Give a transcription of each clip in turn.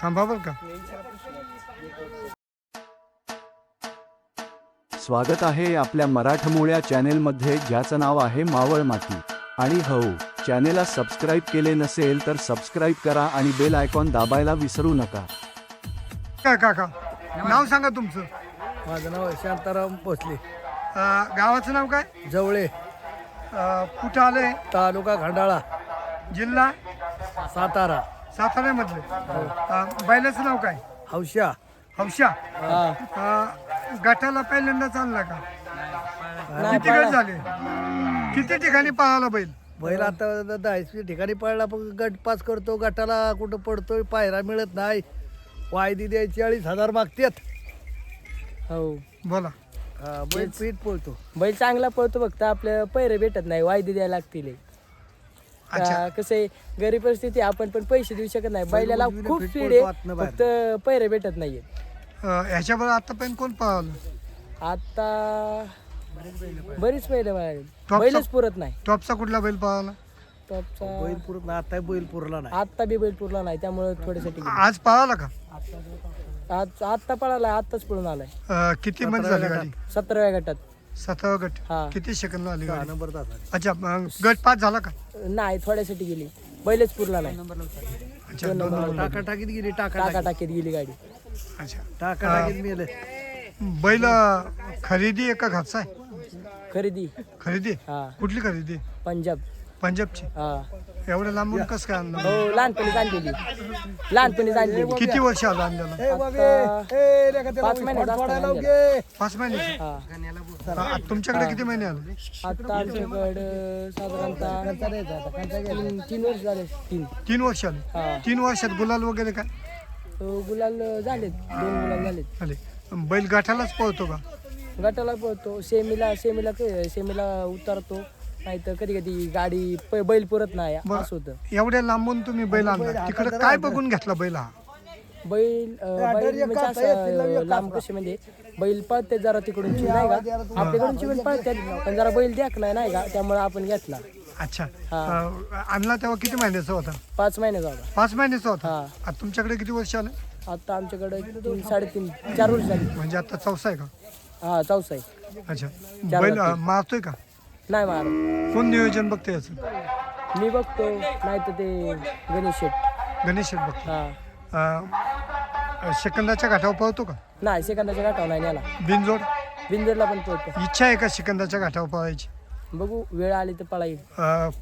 थांबा बरं का. स्वागत आहे आपल्या मराठमोळ्या चॅनेलमध्ये, ज्याचं नाव आहे मावळ माती. आणि हो, चॅनेलला सबस्क्राईब केले नसेल तर सबस्क्राईब करा आणि बेल आयकॉन दाबायला विसरू नका. काय काका, नाव सांगा तुमचं. माझं नाव शांताराम भोसले. गावाचं नाव काय? जवळे, कुठं आलंय? तालुका खंडाळा, जिल्हा सातारा. साताऱ्यामधलं. बैलाचं नाव काय? हौशा. हौशा. गटाला पहिल्यांदा चालला का? किती गट झाले? किती ठिकाणी पळाला बैल? बैल आता 10 ठिकाणी पळला, पण गट पास करतो. गटाला कुठं पडतोय, पायरा मिळत नाही. वायदी द्यायची 40,000 मागतात. हो, बोला. बैल पीठ पळतो. बैल चांगला पळतो, फक्त आपल्या पैरे भेटत नाही, वायदे द्यायला लागतील. अच्छा. कसं आहे, गरीब परिस्थिती, आपण पण पैसे देऊ शकत नाही. बैलाला उजवीने खूप फिट स्पीड पळतो आहे, आतनं बाहेर. फक्त पैरे भेटत नाहीये. ह्याच्याबरोबर आतापर्यंत कोण पळालं? आता बरीच बैल टॉपचा- बैलच पुरत नाही. टॉपचा कुठला बैल पळाला? टॉपचा बैल पुरत नाही. आता बैल पुरला नाही. आत्ता बी बैल पुरला नाही, त्यामुळे थोड्यासाठी आज पळाला का? आत्ता पळालाय, आत्ताच पळून आलाय. किती मध्ये झाली गाडी? 17व्या गटात. 7वा गट. हा. किती सेकंद आली गाडी? नंबर तास. अच्छा, गट 5 झाला का? नाही, थोड्यासाठी गेली, बैलच पुरला नाही. अच्छा, 2 नंबर. टाकाटाकीत गेली. टाकाटाकीत गेली गाडी. अच्छा. टाकाटाकीत गेले. बैल खरेदी आहे का घरचा आहे? खरेदी. खरेदी? हा, कुठली खरेदी? पंजाब. पंजाबची. हा. एवढं लांबून कसं काय आणलं? हो, लहानपणीच आणलेली. लहानपणीच आणलेली. किती वर्ष आलं आणल्याला? आता 5 महिन्याचा असताना आणलेला. 5 महिने. हा. तुमच्याकडे किती महिने आले? आता आमच्याकडं साधारणतः 3 वर्ष झाले. 3 वर्ष आले. हा. 3 वर्षात गुलाल वगैरे काय गुलाल झालेत, 2 गुलाल झालेत. आले? बैल गाठालाच पळतो का? गटाला पळतो, सेमीला उतरतो, नाही तर कधी कधी गाडी बैल पुरत नाही, बरं. असं होतं. एवढ्या लांबून तुम्ही बैल आणला, तिकडे काय बघून घेतला बैल हा? बैल म्हणजे असं लांब कसे, म्हणजे बैल पळते जरा तिकडून नाही का, आपल्याकडून पण पळतात, पण जरा बैल देखलाय नाही का, त्यामुळे आपण घेतला. अच्छा. हा. आणला तेव्हा किती महिन्याचा होता? 5 महिन्याचा होता. 5 महिन्याचा होता. हा. आता तुमच्याकडे किती वर्ष आले? आता आमच्याकडे 3, 3.5, 4 वर्ष झाली. म्हणजे आता 4सा आहे का? हा, 4सा आहे. अच्छा. चार बैल वर्ष. मारतोय का? नाही मार, कोण नियोजन बघते याचं? मी बघतो, नाही तर ते गणेश शेट. गणेश शेठ बघतो. हा. सेकंदाच्या घाटावर पळतो का? नाही, सेकंदाच्या गाठावर नाही न्याला. बिनजोड बिंदरला पण पळतो. इच्छा आहे का सेकंदाच्या घाटावर पळायची? बघू, वेळ आली तर पळाईल.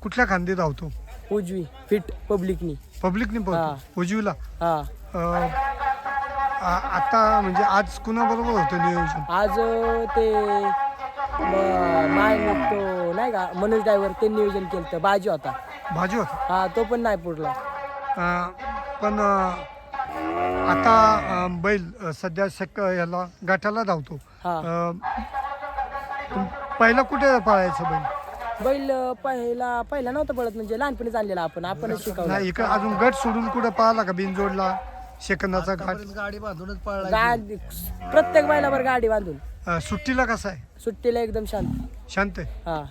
कुठल्या खांदी धावतो? उजवी फिट पब्लिकनी. पब्लिकने हा. पळतो उजवीला. हा. आता म्हणजे आज कुणाबरोबर होतं नियोजन? आज ते तो नाही का, मनोज ड्रायव्हर, ते नियोजन केलं तर बाजू होता. भाजी होता. हा, तो पण नाही पुरला. पण आता बैल सध्या याला गाठाला धावतो. हा. पहिला कुठे पळायचं बैल? बैल पहिला नव्हता पळत, म्हणजे लहानपणीच आणलेला आपणच शिकवला. नाही, इकडे अजून गट सोडून कुठे पळाला का? बिनजोडला सेकंदाचा घाट. गाडी बांधूनच पळला. गाडी प्रत्येक बैलावर गाडी बांधून. सुट्टीला कसा आहे? सुट्टीला एकदम शांत. शांत आहे. हा.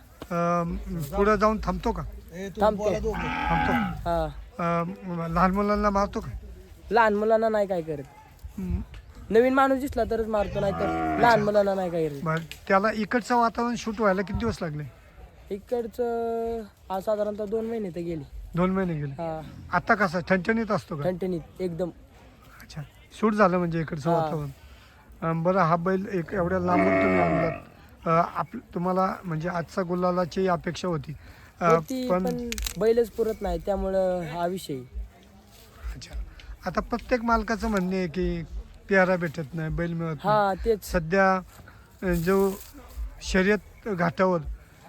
पुढे जाऊन थांबतो का? थांबतो. थांबतो. हा. लहान मुलांना मारतो का? लहान मुलांना नाही काय करत. नवीन माणूस दिसला तरच मारतो, नाही तर लहान मुलांना नाही काय करत. बरं, त्याला इकडचं वातावरण शूट व्हायला किती दिवस लागले? इकडचं साधारणतः 2 महिने तर गेली. 2 महिने गेले. हा. आता कसा ठणठणीत असतो का? ठणठणीत एकदम. अच्छा. शूट झालं म्हणजे इकडचं हा. वातावरण. बरं, हा बैल एक एवढ्या लांबून तुम्ही आणलात. तुम्हाला म्हणजे आजचा गुलालाची अपेक्षा होती. पण बैलच पुरत नाही, त्यामुळं हा विषय. अच्छा. आता प्रत्येक मालकाचं म्हणणे आहे की प्यारा भेटत नाही, बैल मिळत नाही. हा, तेच. सध्या जो शर्यत घाटावर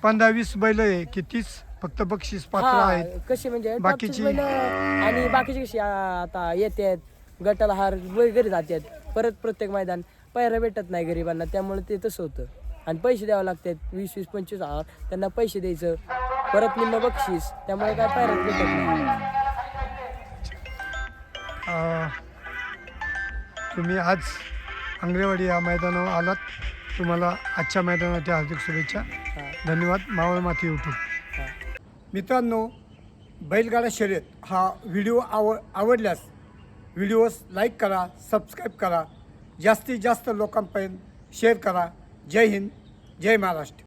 15-20 बैल आहे की 30 फक्त बक्षीस पात्र हा, आहेत. कशी म्हणजे बाकीची- टॉपचीच बैलं आणि बाकीची कशी आता येतात, गटाला हार घरी जातात, परत प्रत्येक मैदान पायऱ्या भेटत नाही गरिबांना, त्यामुळे ते तसं होतं. आणि पैसे द्यावे लागतात, 20-20, 25 हजार त्यांना पैसे द्यायचं, परत निम्म बक्षीस, त्यामुळे काय पायऱ्यात भेटत नाही. तुम्ही आज आंग्रेवाडी या मैदानावर आलात, तुम्हाला आजच्या मैदानाच्या हार्दिक शुभेच्छा. धन्यवाद. मावळ माती यूट्यूब. मित्रांनो, बैलगाडा शर्यत हा व्हिडिओ आवडल्यास व्हिडिओज लाईक करा, सबस्क्राईब करा, जास्तीत जास्त लोकांपर्यंत शेअर करा. जय हिंद, जय महाराष्ट्र.